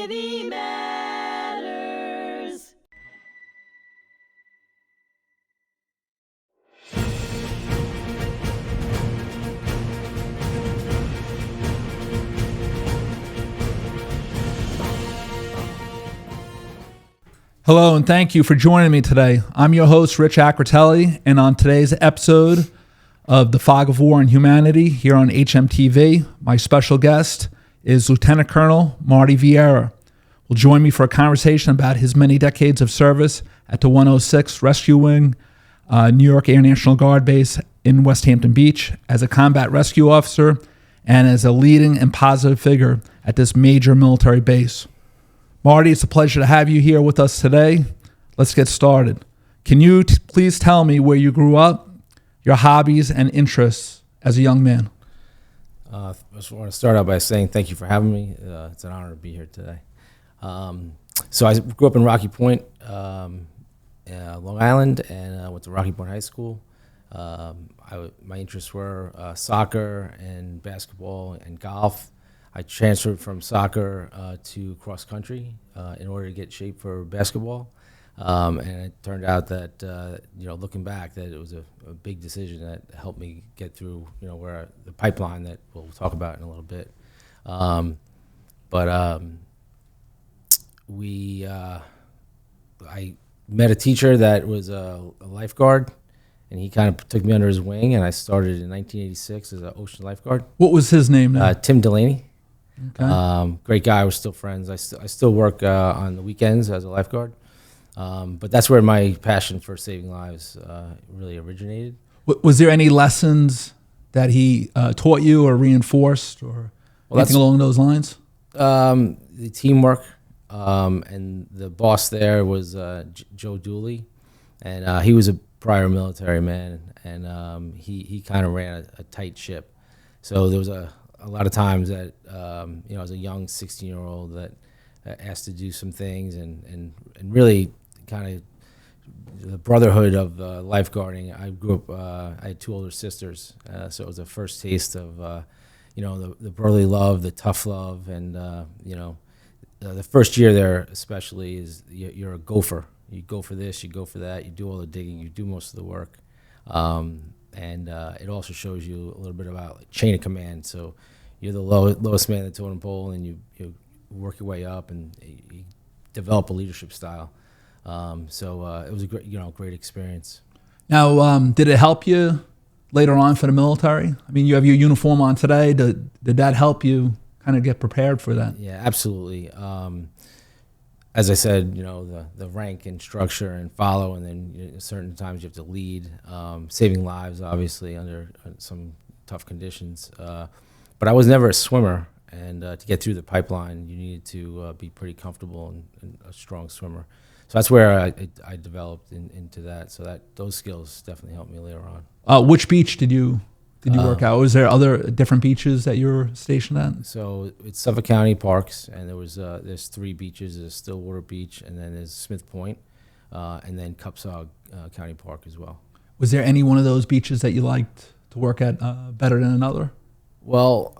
Humanity matters. Hello, and thank you for joining me today. I'm your host, Richard Acritelli, and on today's episode of The Fog of War and Humanity here on HMTV, my special guest is Lieutenant Colonel Marty Vieira. Will join me for a conversation about his many decades of service at the 106 Rescue Wing, New York Air National Guard Base in West Hampton Beach, as a combat rescue officer and as a leading and positive figure at this major military base. Marty, it's a pleasure to have you here with us today. Let's get started. Can you please tell me where you grew up, your hobbies and interests as a young man? I just want to start out by saying thank you for having me. It's an honor to be here today. So I grew up in Rocky Point, Long Island, and went to Rocky Point High School. My interests were soccer and basketball and golf. I transferred from soccer to cross country in order to get shape for basketball, and it turned out that looking back, that it was a big decision that helped me get through where the pipeline that we'll talk about in a little bit. I met a teacher that was a lifeguard, and he kind of took me under his wing, and I started in 1986 as an ocean lifeguard. What was his name now? Tim Delaney. Okay. Great guy. We're still friends. I still work on the weekends as a lifeguard. But that's where my passion for saving lives really originated. Was there any lessons that he taught you or reinforced or anything along those lines? The teamwork, and the boss there was Joe Dooley, and he was a prior military man, and he kind of ran a tight ship. So there was a lot of times that as a young 16-year-old that asked to do some things, and really kind of the brotherhood of lifeguarding. I grew up. I had two older sisters, so it was the first taste of the brotherly love, the tough love, and the first year there especially is you're a gopher. You go for this, you go for that, you do all the digging, you do most of the work. And it also shows you a little bit about chain of command. So you're the lowest man in the totem pole, and you work your way up, and you develop a leadership style. So it was a great experience. Now, did it help you later on for the military? I mean, you have your uniform on today. Did that help you kind of get prepared for that? Yeah, absolutely. As I said, the rank and structure and follow, and then certain times you have to lead, saving lives, obviously, under some tough conditions. But I was never a swimmer, and to get through the pipeline, you needed to be pretty comfortable and a strong swimmer. So that's where I developed into that. So those skills definitely helped me later on. Which beach did you work out? Was there other different beaches that you were stationed at? So it's Suffolk County Parks, and there's three beaches. There's Stillwater Beach, and then there's Smith Point, and then Cupsog County Park as well. Was there any one of those beaches that you liked to work at better than another? Well,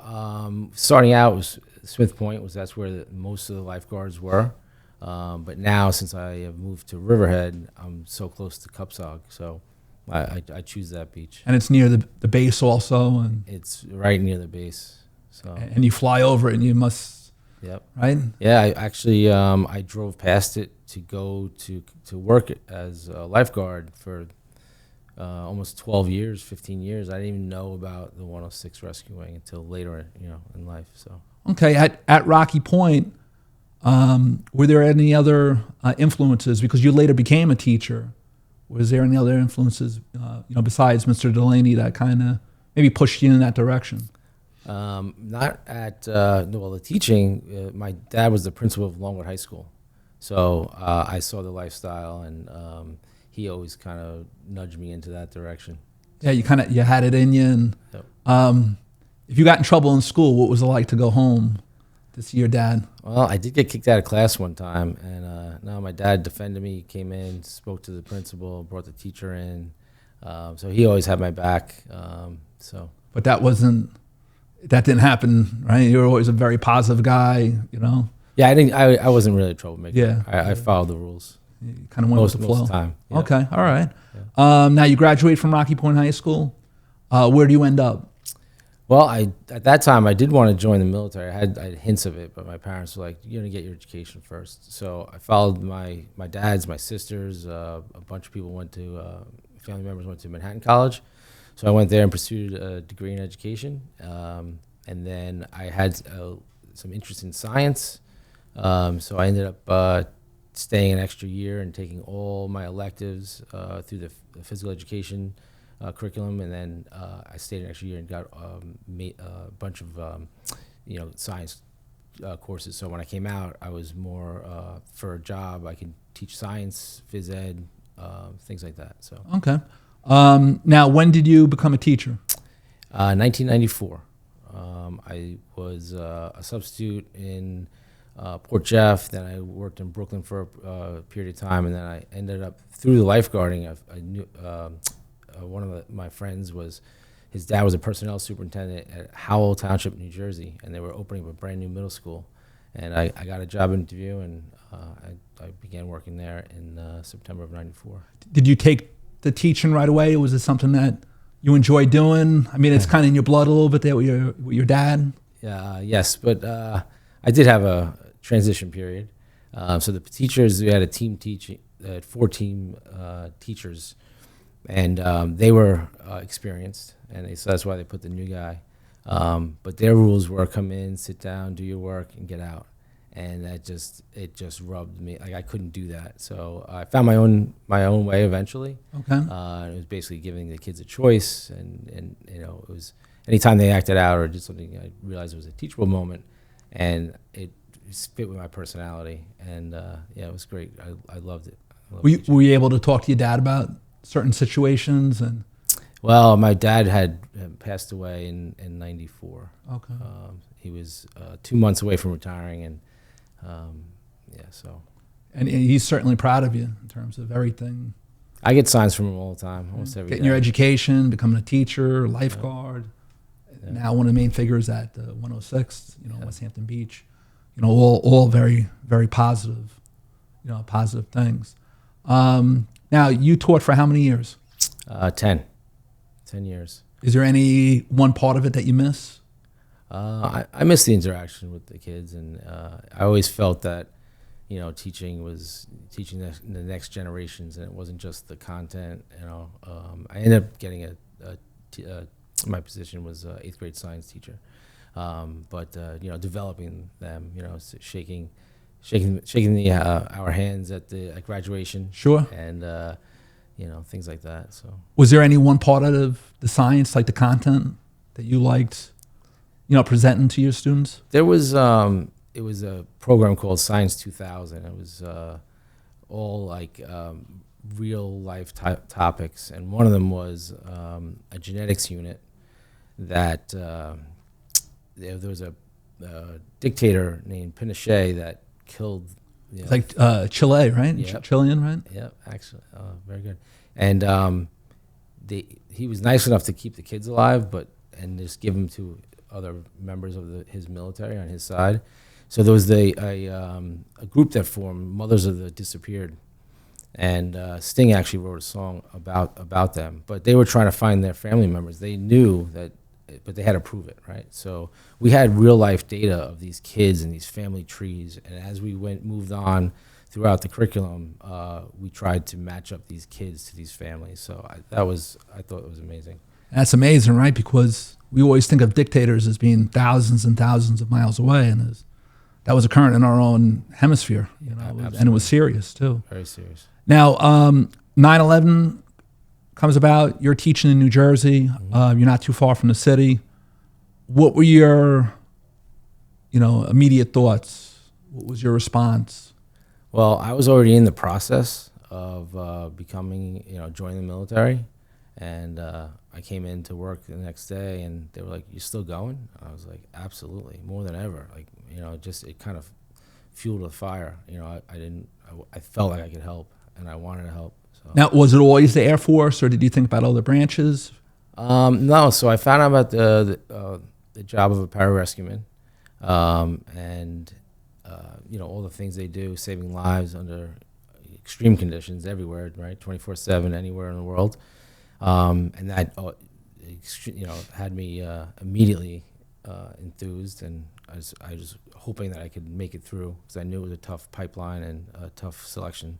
starting out was Smith Point. That's where most of the lifeguards were. But now, since I have moved to Riverhead, I'm so close to Cupsog, so I choose that beach. And it's near the base also, and it's right near the base. So and you fly over it, and you must. Yep. Right. Yeah. I actually I drove past it to go to work as a lifeguard for almost 12 years, 15 years. I didn't even know about the 106 Rescue Wing until later, in life. So okay, at Rocky Point, were there any other influences? Because you later became a teacher. Was there any other influences, besides Mr. Delaney, that kind of maybe pushed you in that direction? Not at the teaching. My dad was the principal of Longwood High School, so I saw the lifestyle, and he always kind of nudged me into that direction. Yeah, you had it in you. And yep. If you got in trouble in school, what was it like to go home to see your dad? Well, I did get kicked out of class one time, and my dad defended me. He came in, spoke to the principal, brought the teacher in. So he always had my back. But that didn't happen, right? You were always a very positive guy, Yeah, I wasn't really a troublemaker. Yeah. I followed the rules. You kind of went with the flow. Most of the time. Yeah. Okay, all right. Now you graduate from Rocky Point High School. Where do you end up? Well, at that time I did want to join the military. I had hints of it, but my parents were like, "You're gonna get your education first." So I followed my dad's, my sisters, a bunch of people went to family members went to Manhattan College. So I went there and pursued a degree in education, and then I had some interest in science. So I ended up staying an extra year and taking all my electives through the physical education curriculum, and then I stayed an extra year and got a bunch of science courses. So when I came out, I was more for a job. I could teach science, phys ed, things like that. So okay. Now, when did you become a teacher? 1994. I was a substitute in Port Jeff. Then I worked in Brooklyn for a period of time, and then I ended up through the lifeguarding. I knew one of my friends his dad was a personnel superintendent at Howell Township, New Jersey, and they were opening up a brand new middle school. And I got a job interview, and I began working there in September of '94. Did you take the teaching right away? Was it something that you enjoy doing? I mean, it's kind of in your blood a little bit there with your dad. Yes, but I did have a transition period. So the teachers, we had a team teaching, 4 team teachers, and they were experienced, and so that's why they put the new guy. But their rules were come in, sit down, do your work, and get out. And it just rubbed me. Like I couldn't do that. So I found my own way eventually. Okay. It was basically giving the kids a choice, and it was anytime they acted out or did something, I realized it was a teachable moment, and it fit with my personality. And it was great. I loved it. Were you able to talk to your dad about certain situations? And well, my dad had passed away in '94. Okay. He was 2 months away from retiring, and so. And he's certainly proud of you in terms of everything. I get signs from him all the time, almost every Getting day. your education, becoming a teacher, lifeguard. Yeah. Now one of the main figures at 106, West Hampton Beach. All very, very positive, positive things. Now you taught for how many years? 10 years. Is there any one part of it that you miss? I miss the interaction with the kids, and I always felt that, teaching was teaching the next generations, and it wasn't just the content. I ended up getting my position was 8th grade science teacher, but developing them, shaking our hands at graduation. Sure. And things like that. So was there any one part of the science, like the content, that you liked? Presenting to your students? There was, it was a program called Science 2000. It was all like real life topics. And one of them was a genetics unit that there was a dictator named Pinochet that killed. It's like Chile, right? Yep. Chilean, right? Yeah, actually. Very good. And he was nice enough to keep the kids alive, and just give them to other members of his military on his side. So there was a group that formed, Mothers of the Disappeared, and Sting actually wrote a song about them. But they were trying to find their family members. They knew that, but they had to prove it, right? So we had real life data of these kids and these family trees, and as we moved on throughout the curriculum, we tried to match up these kids to these families. So I thought it was amazing. That's amazing, right? Because we always think of dictators as being thousands and thousands of miles away, and that was occurring in our own hemisphere, and it was serious too. Very serious. Now, 9/11 comes about. You're teaching in New Jersey. Mm-hmm. You're not too far from the city. What were your, immediate thoughts? What was your response? Well, I was already in the process of becoming, joining the military. And I came in to work the next day, and they were like, "You still going?" I was like, "Absolutely, more than ever." Like, it kind of fueled the fire. I felt like I could help, and I wanted to help. So. Now, was it always the Air Force, or did you think about other branches? No. So I found out about the job of a pararescueman, and all the things they do, saving lives under extreme conditions everywhere, right? 24/7, anywhere in the world. And that, had me immediately enthused, and I was hoping that I could make it through, because I knew it was a tough pipeline and a tough selection.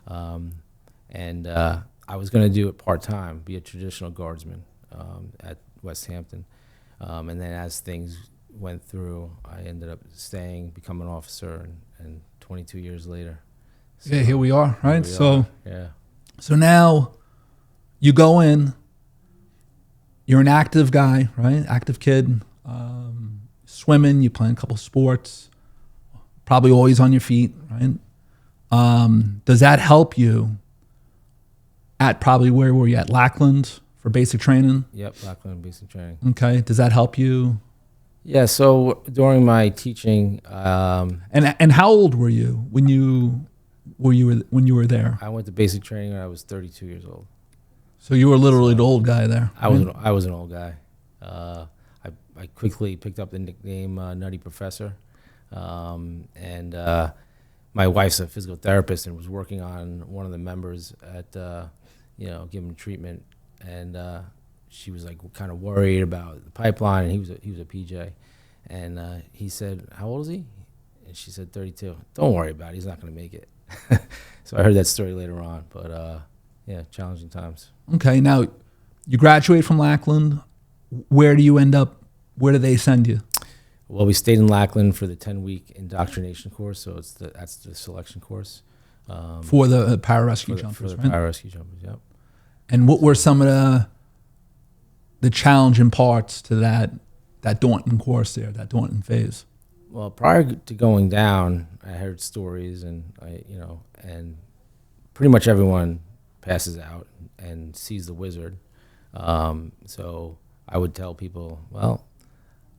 And I was going to do it part-time, be a traditional guardsman at West Hampton. And then as things went through, I ended up staying, becoming an officer, and 22 years later. So, yeah, here we are, right? Yeah. So now you go in, you're an active guy, right? Active kid, swimming, you play a couple sports, probably always on your feet, right? Does that help you at probably where were you at Lackland for basic training? Yep, Lackland basic training. Okay. Does that help you? Yeah, so during my teaching, and how old were you when you were there? I went to basic training when I was 32 years old. So you were literally the old guy there. I was an old guy. I quickly picked up the nickname Nutty Professor, and my wife's a physical therapist and was working on one of the members at giving treatment, and she was like kind of worried about the pipeline, and he was a PJ, and he said, "How old is he?" And she said, 32. Don't worry about it. He's not going to make it. So I heard that story later on, but yeah, challenging times. Okay, now you graduate from Lackland. Where do you end up? Where do they send you? Well, we stayed in Lackland for the 10-week indoctrination course, so that's the selection course. For the pararescue jumpers, for the right? pararescue jumpers, yep. And what were some of the challenging parts to that daunting course there, that daunting phase? Well, prior to going down, I heard stories, and and pretty much everyone passes out and sees the wizard. So I would tell people, well,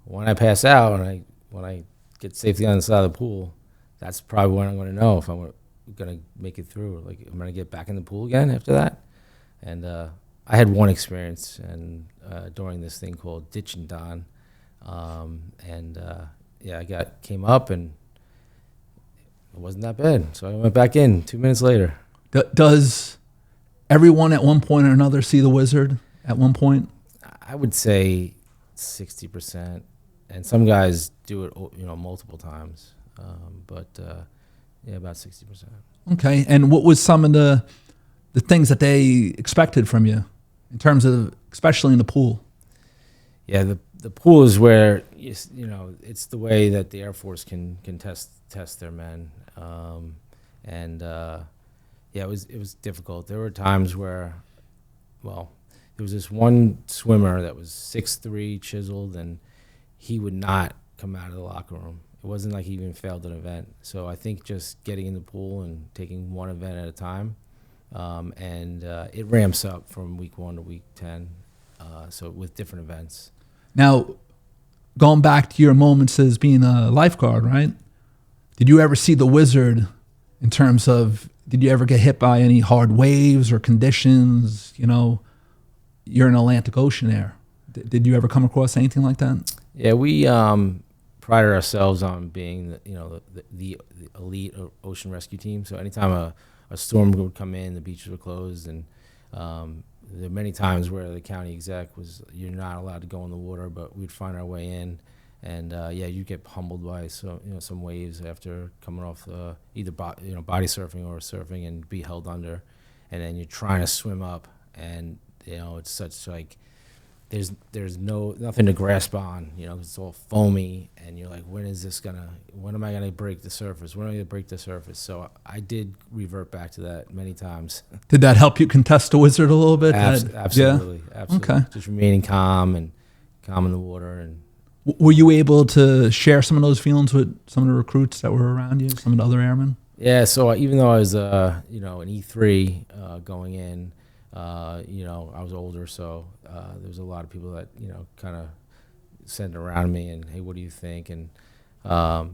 when I pass out and when I get safely on the side of the pool, that's probably when I'm going to know if I'm going to make it through. Like, I'm going to get back in the pool again after that. And I had one experience, and during this thing called Ditch and Don, I came up, and it wasn't that bad. So I went back in 2 minutes later. Does everyone at one point or another see the wizard at one point? I would say 60%, and some guys do it, multiple times. But about 60%. Okay, and what was some of the things that they expected from you in terms of, especially in the pool? Yeah, the pool is where it's the way that the Air Force can test their men, it was difficult. There were times where, there was this one swimmer that was 6'3", chiseled, and he would not come out of the locker room. It wasn't like he even failed an event. So I think just getting in the pool and taking one event at a time, it ramps up from week 1 to week 10, so with different events. Now, going back to your moments as being a lifeguard, right? Did you ever see the wizard in terms of, did you ever get hit by any hard waves or conditions? You're in Atlantic Ocean there. Did you ever come across anything like that? Yeah, we pride ourselves on being the elite ocean rescue team. So anytime a storm would come in, the beaches were closed, and there are many times where the county exec was, you're not allowed to go in the water, but we'd find our way in, and you get humbled by some waves after coming off either body surfing or surfing, and be held under, and then you're trying to swim up, and it's such like there's nothing to grasp on, it's all foamy, and you're like, when am I gonna break the surface? When am I gonna break the surface? So I did revert back to that many times. Did that help you contest the wizard a little bit? Absolutely, yeah? Absolutely. Okay. Just remaining calm in the water. And were you able to share some of those feelings with some of the recruits that were around you, some of the other airmen? Yeah. So even though I was an E3 going in, I was older, so there was a lot of people that kind of sent around me and, hey, what do you think? And I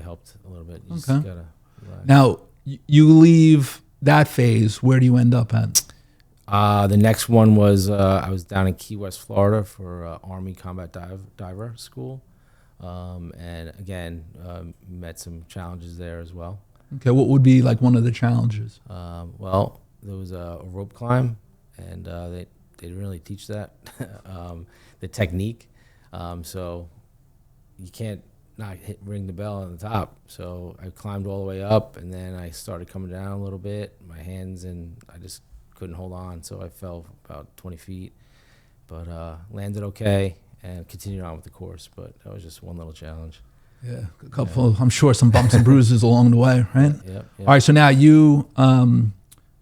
helped a little bit. You just gotta relax. Now you leave that phase. Where do you end up at? The next one was I was down in Key West, Florida, for Army Combat Diver School. And again, met some challenges there as well. Okay, what would be like one of the challenges? Well, there was a rope climb, and they didn't really teach that, the technique. So you can't not ring the bell on the top. So I climbed all the way up, and then I started coming down a little bit, my hands, and I just couldn't hold on. So I fell about 20 feet, but landed okay and continued on with the course. But that was just one little challenge. Yeah, a couple. I'm sure some bumps and bruises along the way, right? Yep. All right. So now you're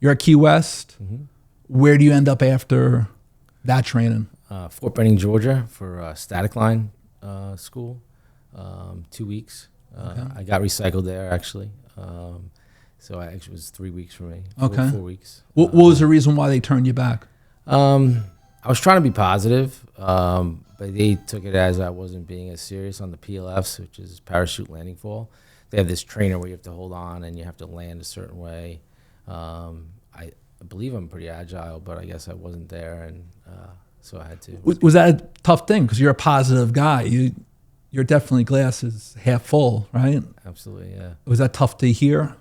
at Key West. Mm-hmm. Where do you end up after that training? Fort Benning, Georgia, for static line school. 2 weeks. Okay. I got recycled there actually. So I actually it was 3 weeks for me. Okay. 4 weeks. What was the reason why they turned you back? I was trying to be positive, but they took it as I wasn't being as serious on the PLFs, which is parachute landing fall. They have this trainer where you have to hold on and you have to land a certain way. I believe I'm pretty agile, but I guess I wasn't there, and so I had to. Was that a tough thing? Because you're a positive guy. You're definitely glass is half full, right? Absolutely, yeah. Was that tough to hear?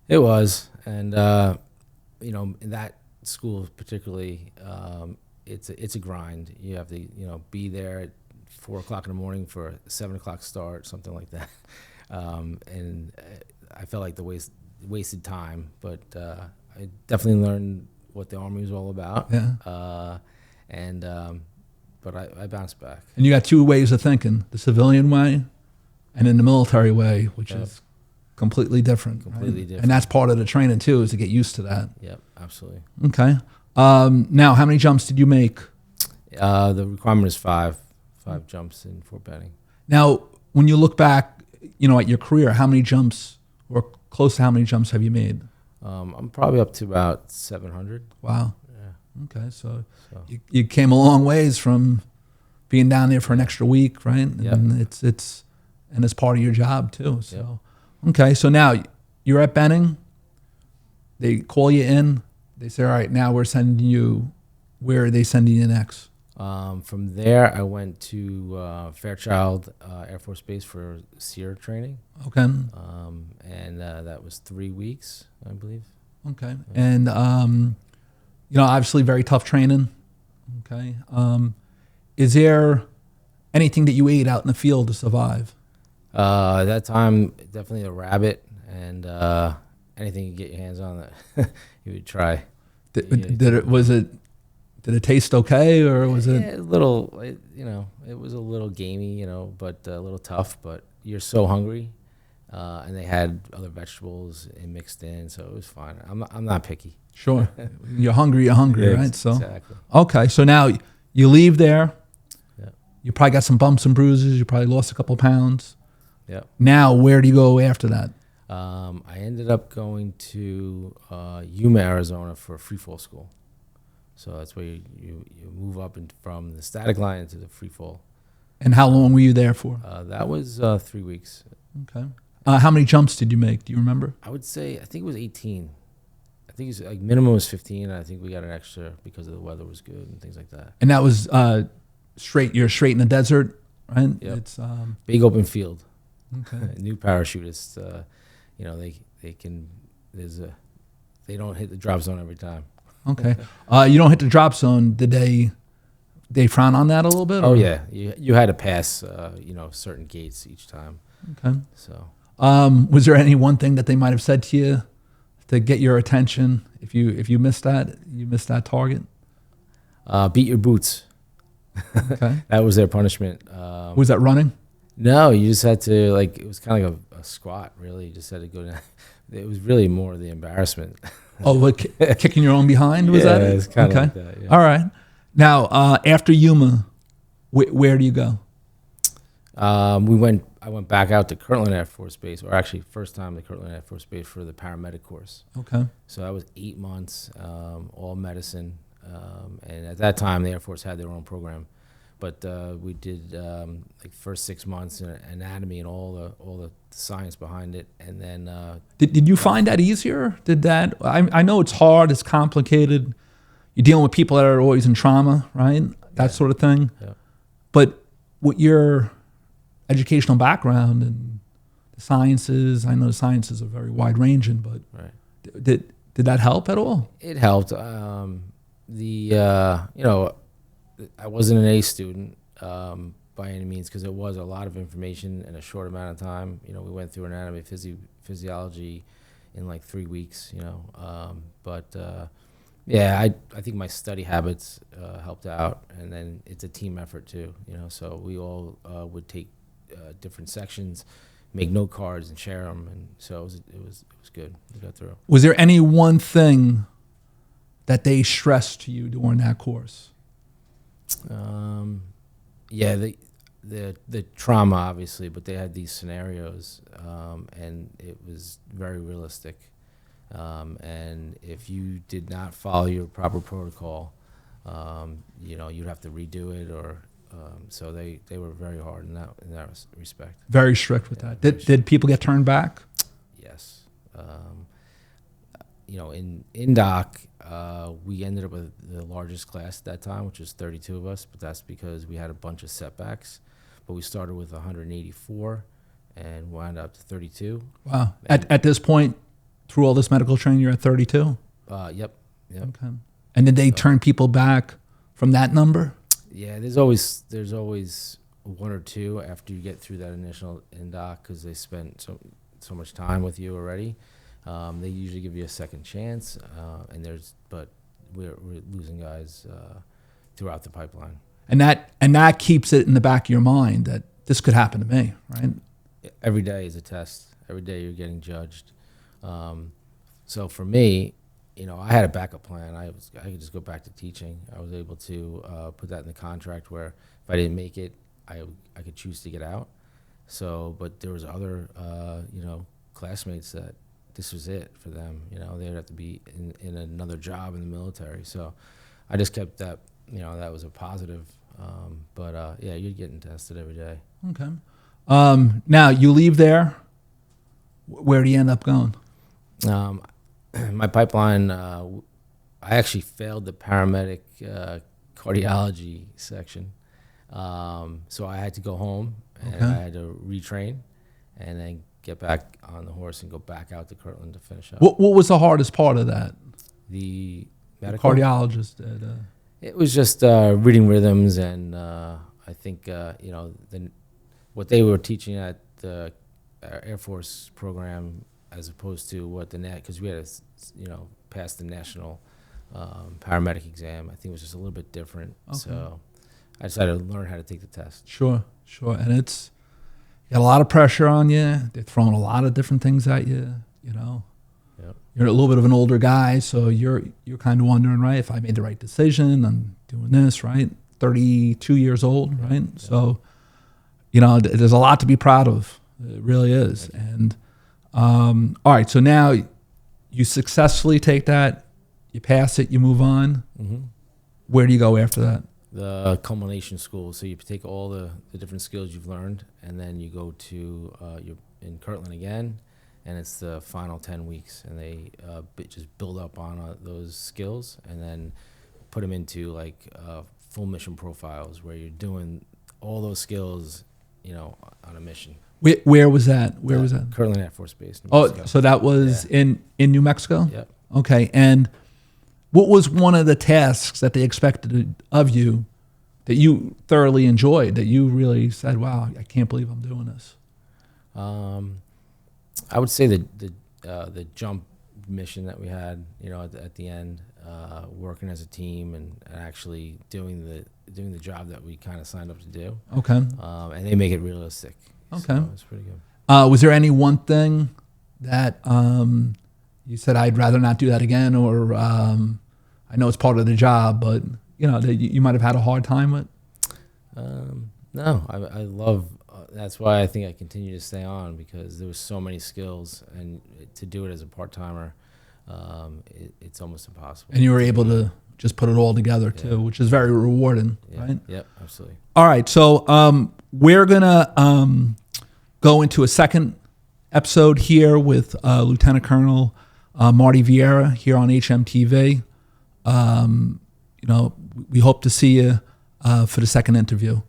It was, and in that school particularly, it's a grind. You have to be there at 4 o'clock in the morning for a 7 o'clock start, something like that. And I felt like the wasted time, but I definitely learned what the Army was all about. Yeah. But I bounced back. And you got two ways of thinking: the civilian way, and then the military way, which is completely different. Completely right? different. And that's part of the training too, is to get used to that. Yep, absolutely. Okay. Now, how many jumps did you make? The requirement is five jumps in Fort Benning. Now, when you look back, at your career, how many jumps, or close to how many jumps have you made? I'm probably up to about 700. Wow. Yeah. Okay, so you came a long ways from being down there for an extra week, right? Yep. And it's part of your job too. So, okay, so now you're at Benning. They call you in. They say, all right, now we're sending you. Where are they sending you next? From there, I went to Fairchild Air Force Base for SEER training. Okay. And that was 3 weeks, I believe. Okay. And, obviously very tough training. Okay. Is there anything that you ate out in the field to survive? At that time, definitely a rabbit and anything you get your hands on that you would try. Did it taste okay, or was it a little? It was a little gamey, but a little tough. But you're so hungry, and they had other vegetables mixed in, so it was fine. I'm not picky. Sure, you're hungry, right? So exactly. Okay, so now you leave there. Yeah. You probably got some bumps and bruises. You probably lost a couple pounds. Yeah. Now, where do you go after that? I ended up going to Yuma, Arizona for Freefall school. So that's where you move up from the static line into the Freefall. And how long were you there for? That was 3 weeks. Okay. How many jumps did you make? Do you remember? I think it was 18. I think it's like minimum was 15. And I think we got an extra because the weather was good and things like that. And that was you're straight in the desert, right? Yep. It's big open field. Okay. New parachutists, they don't hit the drop zone every time. Okay. You don't hit the drop zone. Did they frown on that a little bit? Oh or? yeah, you had to pass certain gates each time. Okay. So was there any one thing that they might have said to you to get your attention if you missed that target? Beat your boots. Okay. That was their punishment. Was that running? No, you just had to it was kind of like a squat. Really, you just had to go down. It was really more the embarrassment. Oh, like kicking your own behind? Was that it? It's kind of like that. Yeah. All right. Now, after Yuma, where do you go? I went back out to Kirtland Air Force Base, or actually first time to Kirtland Air Force Base for the paramedic course. Okay. So that was 8 months, all medicine, and at that time the Air Force had their own program, but we did first 6 months in anatomy and all the science behind it, and then did you find that easier? I know it's hard, it's complicated. You're dealing with people that are always in trauma, right? That sort of thing. Yeah. But what you're educational background and the sciences. I know the sciences are very wide ranging, but Right. did that help at all? It helped. I wasn't an A student by any means, because it was a lot of information in a short amount of time. We went through anatomy, physiology in like 3 weeks. I think my study habits helped out, and then it's a team effort too. So we all would take different sections, make note cards, and share them, and so it was good. We got through. Was there any one thing that they stressed to you during that course? The trauma, obviously, but they had these scenarios, and it was very realistic. And if you did not follow your proper protocol, you'd have to redo it, or so they were very hard in that respect. Very strict with that. Did people get turned back? Yes. In doc, we ended up with the largest class at that time, which was 32 of us, but that's because we had a bunch of setbacks. But we started with 184 and wound up to 32. Wow. At this point, through all this medical training, you're at 32? Yep. Okay. And did they turn people back from that number? Yeah, there's always one or two after you get through that initial in-doc, because they spent so much time with you already. They usually give you a second chance, but we're losing guys throughout the pipeline. And that keeps it in the back of your mind that this could happen to me, right? Every day is a test. Every day you're getting judged. So for me, I had a backup plan. I could just go back to teaching. I was able to put that in the contract where if I didn't make it, I could choose to get out. So, but there was other classmates that this was it for them. They'd have to be in another job in the military. So I just kept that. That was a positive. You're getting tested every day. Okay. Now you leave there. Where do you end up going? My pipeline, I actually failed the paramedic cardiology section. So I had to go home, and I had to retrain and then get back on the horse and go back out to Kirtland to finish up. What was the hardest part of that? The medical? The cardiologist did. It was just reading rhythms, and I think what they were teaching at the Air Force program, as opposed to what because we had to, pass the national paramedic exam. I think it was just a little bit different. Okay. So I decided to learn how to take the test. Sure. And it's got a lot of pressure on you. They're throwing a lot of different things at you. Yep. You're a little bit of an older guy, so you're kind of wondering, right, if I made the right decision, I'm doing this, right? 32 years old, right? Yep. So, there's a lot to be proud of. It really is. And all right, so now you successfully take that, you pass it, you move on. Mm-hmm. Where do you go after that? The culmination school. So you take all the different skills you've learned, and then you go to you're in Kirtland again, and it's the final 10 weeks, and they just build up on those skills, and then put them into full mission profiles where you're doing all those skills, on a mission. Where was that? Where was that? Kirtland Air Force Base, New Mexico. So that was in New Mexico? Yep. Okay, and what was one of the tasks that they expected of you that you thoroughly enjoyed, that you really said, wow, I can't believe I'm doing this? I would say the jump mission that we had, at the end, working as a team and actually doing the job that we kind of signed up to do. Okay. And they make it realistic. Okay. So it's pretty good. Was there any one thing that you said, I'd rather not do that again, or I know it's part of the job, but that you might have had a hard time with? No, I love. That's why I think I continue to stay on, because there was so many skills, and to do it as a part-timer, it's almost impossible. And you were able to just put it all together too, which is very rewarding, right? Yep, absolutely. All right, so we're gonna go into a second episode here with Lieutenant Colonel Marty Vieira here on HMTV. We hope to see you for the second interview.